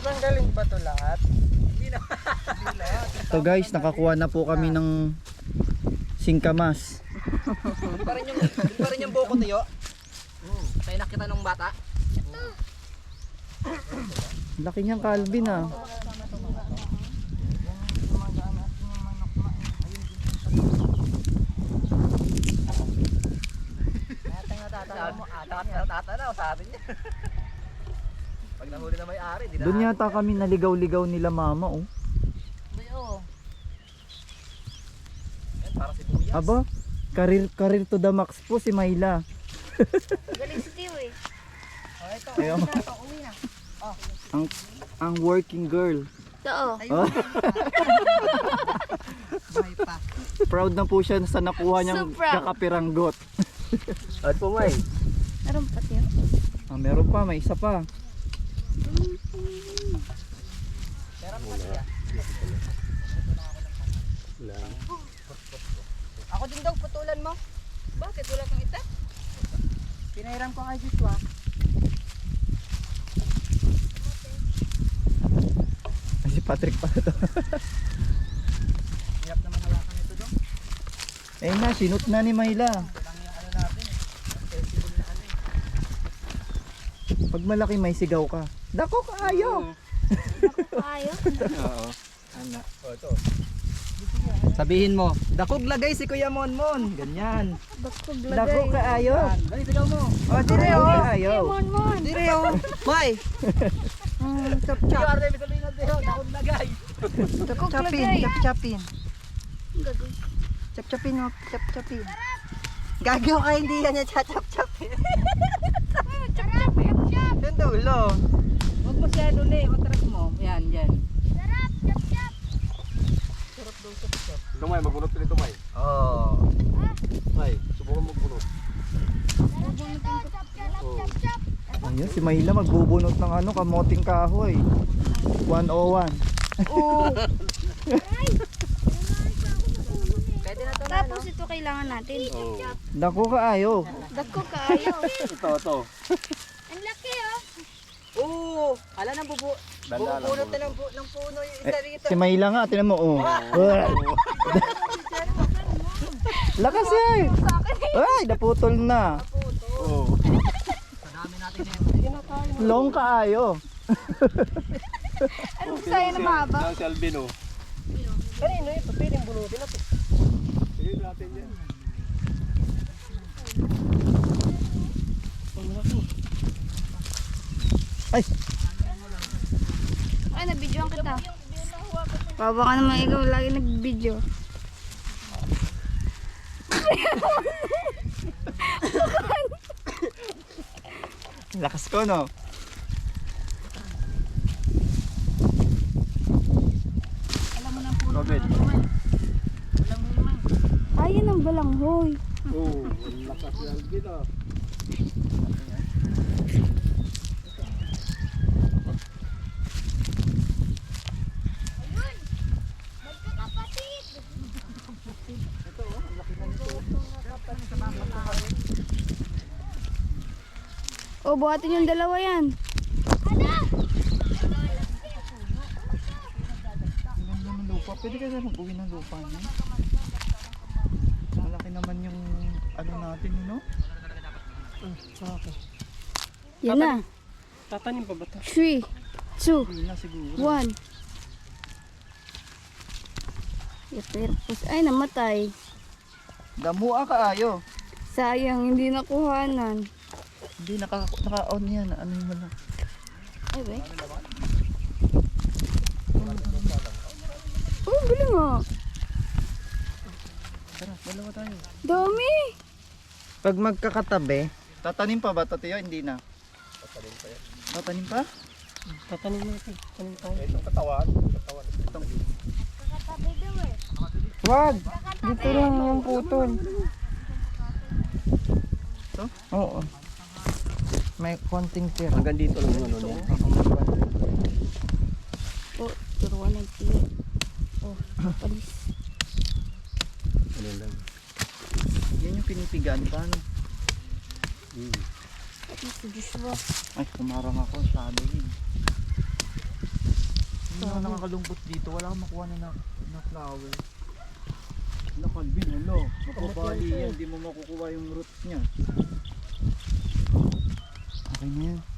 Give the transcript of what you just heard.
Tatanggalin ba to lahat? Hindi na. So guys, nakakuha na po kami ng singkamas. Pa rin yung buko tayo. Tayo nakita nung bata. Laki niyang Calvin ah. Tatanaw sa atin niya. Pag nahuli na may-ari, di na. Doon yata kami naligaw-ligaw nila mama oh. Yan, para si Buya. Aba, career to the max po si Mayla. Galing si Tio eh. Ayun. Ang working girl. Oo. Oh. Proud na po siya sa nakuha niyang So proud. kakapiranggot. At po may. Meron pa Tio. Ah, meron pa, may isa pa. Meron pa siya. Ako din daw putulan mo. Bakit wala kang ita? Pinahiram ko kay Joshua. Ay, si Patrick pa ito. Hirap naman hawakan ito dong. Eh na, sinut na ni Mayla. Lang yung ano natin eh. Sensible na ano eh. Pag malaki may sigaw ka. Dako kaayo. Ayo. Oo. Ana. Oh, ito. Sabihin mo, dakog lagay si Kuya Monmon. Ganyan. Bakog Dako lagay. kaayo. Dali, sigaw mo. Oh, dire oh. Kaayo. Mon. Dire oh. May. Chop Yung chop. Arne, may sabihin natin yun. Nakong lagay. Bakog Chopin, lagay. chop chopin. Gagawin. Chop chopin mo, chop chopin. Gagaw ka hindi yan yung chop chopin. Chap. Yung dulo. Huwag masyado na eh. Matras mo. Yan, yan. Lumay, magbunot ka nito, May. Oh. May, subukan magbunot. Ayun, si Mayla magbubunot ng ano, kamoting kahoy. 101. Oo. Pwede na ito na, no? Tapos ito kailangan natin. Oo. Dako kaayo. Dako kaayo. Ito. Ang laki oh. Oo. Ala nang Dala lang. bubunot na ng puno yung isa rito. Si Mayla nga, tinan mo oh. Lakas eh. Ay, naputol na. Oo. Sa dami natin yan. Long kaayo. Anong sa'yo na mahaba? Ang si Albino. Kanino ito? Piling bunutin na ito. Sige natin yan. Ay, Ay, nabidyoan kita. Baba ka naman ikaw lagi nag-video. lakas ko no. Robin. Ayun ang balanghoy. Oo, ang lakas ni Albino. O, buhatin yung dalawa yan. Ang ganda ng lupa. Pwede ka na mag-uwi ng lupa niya. Malaki naman yung ano natin, no? Yan na. Tatanim pa ba ito? 3, 2, Hindi na siguro. 1. Ipirpos. Ay, namatay. Damua kaayo. Sayang, hindi nakuhanan. Hindi, naka-on yan. Ano yung wala? Ay, ba? Oh, galing nga. Tara, dalawa tayo. Dami. Pag magkakatabi, tatanim pa ba ito, Tiyo? Hindi na. Tatanim pa? Tatanim mo ito. Tatanim tayo. Itong katawan. Itong... Wag! Dito lang yung putol. Ito? Oo. May konting tira. Hanggang dito lang yung ano niya. Oh, turuan ng tiyo. Oh, palis. Ano lang. Yan yung pinipigaan pa, ano? Palis si Joshua. Ay, kumarang ako. Sabi yun. Ano nakakalungkot dito? Wala kang makuha na flower. Nakalbin, ano? Mapabali yan. Di mo makukuha yung roots niya. Okay na yan.